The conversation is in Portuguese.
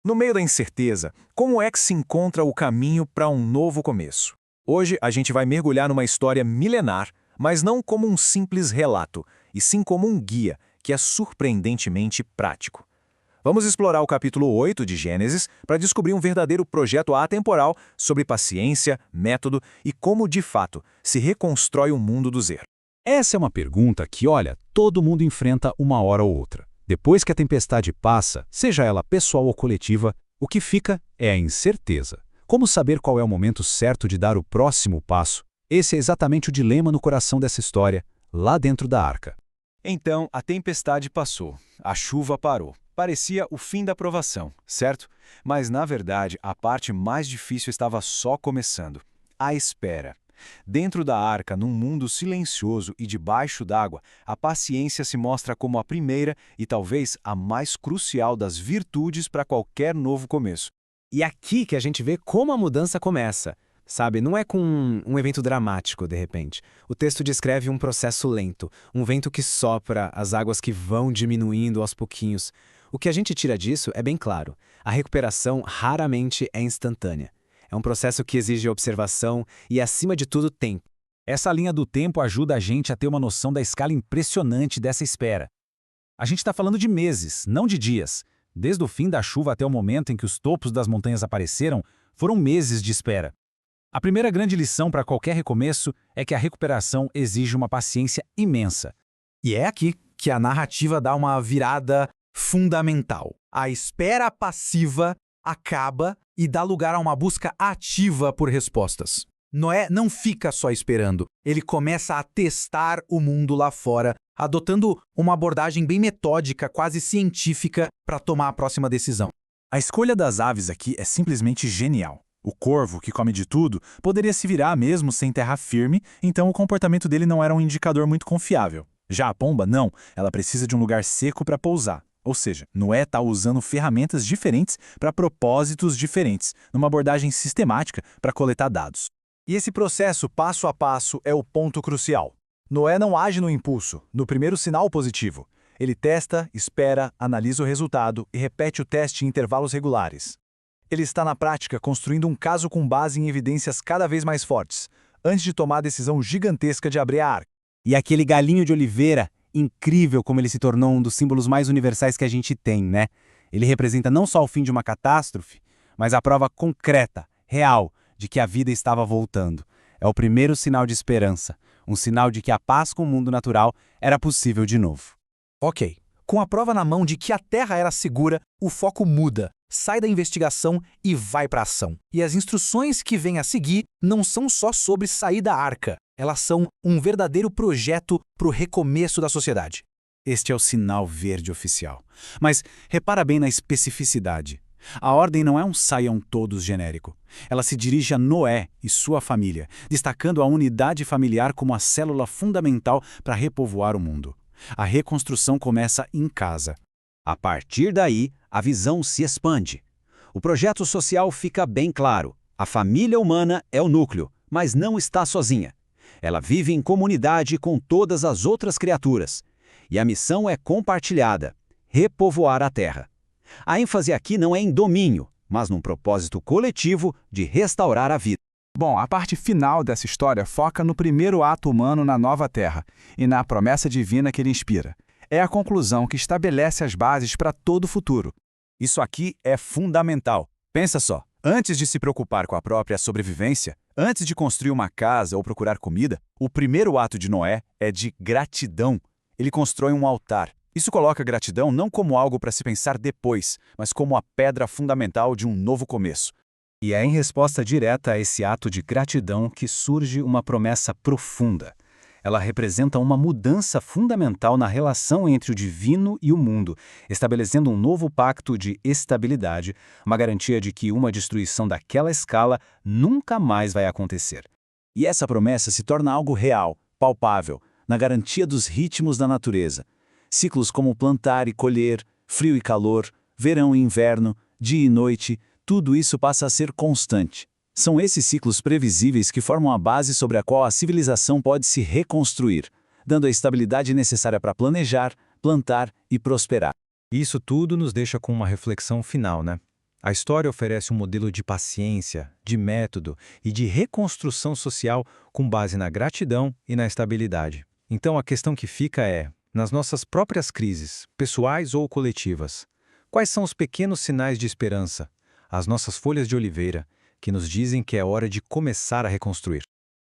No meio da incerteza, como é que se encontra o caminho para um novo começo? Hoje a gente vai mergulhar numa história milenar, mas não como um simples relato, e sim como um guia que é surpreendentemente prático. Vamos explorar o capítulo 8 de Gênesis para descobrir um verdadeiro projeto atemporal sobre paciência, método e como, de fato, se reconstrói o mundo do zero. Essa é uma pergunta que, olha, todo mundo enfrenta uma hora ou outra. Depois que a tempestade passa, seja ela pessoal ou coletiva, o que fica é a incerteza. Como saber qual é o momento certo de dar o próximo passo? Esse é exatamente o dilema no coração dessa história, lá dentro da arca. Então, a tempestade passou, a chuva parou. Parecia o fim da provação, certo? Mas, na verdade, a parte mais difícil estava só começando. A espera. Dentro da arca, num mundo silencioso e debaixo d'água, a paciência se mostra como a primeira e talvez a mais crucial das virtudes para qualquer novo começo. E aqui que a gente vê como a mudança começa. Sabe, não é com um evento dramático, de repente. O texto descreve um processo lento, um vento que sopra, as águas que vão diminuindo aos pouquinhos. O que a gente tira disso é bem claro. A recuperação raramente é instantânea. É um processo que exige observação e, acima de tudo, tempo. Essa linha do tempo ajuda a gente a ter uma noção da escala impressionante dessa espera. A gente está falando de meses, não de dias. Desde o fim da chuva até o momento em que os topos das montanhas apareceram, foram meses de espera. A primeira grande lição para qualquer recomeço é que a recuperação exige uma paciência imensa. E é aqui que a narrativa dá uma virada fundamental. A espera passiva acaba e dá lugar a uma busca ativa por respostas. Noé não fica só esperando, ele começa a testar o mundo lá fora, adotando uma abordagem bem metódica, quase científica, para tomar a próxima decisão. A escolha das aves aqui é simplesmente genial. O corvo, que come de tudo, poderia se virar mesmo sem terra firme, então o comportamento dele não era um indicador muito confiável. Já a pomba, não, ela precisa de um lugar seco para pousar. Ou seja, Noé está usando ferramentas diferentes para propósitos diferentes, numa abordagem sistemática para coletar dados. E esse processo passo a passo é o ponto crucial. Noé não age no impulso, no primeiro sinal positivo. Ele testa, espera, analisa o resultado e repete o teste em intervalos regulares. Ele está na prática construindo um caso com base em evidências cada vez mais fortes, antes de tomar a decisão gigantesca de abrir a arca. E aquele galinho de oliveira, incrível como ele se tornou um dos símbolos mais universais que a gente tem, né? Ele representa não só o fim de uma catástrofe, mas a prova concreta, real, de que a vida estava voltando. É o primeiro sinal de esperança, um sinal de que a paz com o mundo natural era possível de novo. Ok, com a prova na mão de que a Terra era segura, o foco muda, sai da investigação e vai para a ação. E as instruções que vêm a seguir não são só sobre sair da arca, elas são um verdadeiro projeto para o recomeço da sociedade. Este é o sinal verde oficial. Mas repara bem na especificidade. A ordem não é um saiam todos genérico. Ela se dirige a Noé e sua família, destacando a unidade familiar como a célula fundamental para repovoar o mundo. A reconstrução começa em casa. A partir daí, a visão se expande. O projeto social fica bem claro. A família humana é o núcleo, mas não está sozinha. Ela vive em comunidade com todas as outras criaturas. E a missão é compartilhada: repovoar a Terra. A ênfase aqui não é em domínio, mas num propósito coletivo de restaurar a vida. Bom, a parte final dessa história foca no primeiro ato humano na nova Terra e na promessa divina que ele inspira. É a conclusão que estabelece as bases para todo o futuro. Isso aqui é fundamental. Pensa só, antes de se preocupar com a própria sobrevivência, antes de construir uma casa ou procurar comida, o primeiro ato de Noé é de gratidão. Ele constrói um altar. Isso coloca a gratidão não como algo para se pensar depois, mas como a pedra fundamental de um novo começo. E é em resposta direta a esse ato de gratidão que surge uma promessa profunda. Ela representa uma mudança fundamental na relação entre o divino e o mundo, estabelecendo um novo pacto de estabilidade, uma garantia de que uma destruição daquela escala nunca mais vai acontecer. E essa promessa se torna algo real, palpável, na garantia dos ritmos da natureza. Ciclos como plantar e colher, frio e calor, verão e inverno, dia e noite, tudo isso passa a ser constante. São esses ciclos previsíveis que formam a base sobre a qual a civilização pode se reconstruir, dando a estabilidade necessária para planejar, plantar e prosperar. Isso tudo nos deixa com uma reflexão final, né? A história oferece um modelo de paciência, de método e de reconstrução social com base na gratidão e na estabilidade. Então a questão que fica é, nas nossas próprias crises, pessoais ou coletivas, quais são os pequenos sinais de esperança, as nossas folhas de oliveira, que nos dizem que é hora de começar a reconstruir?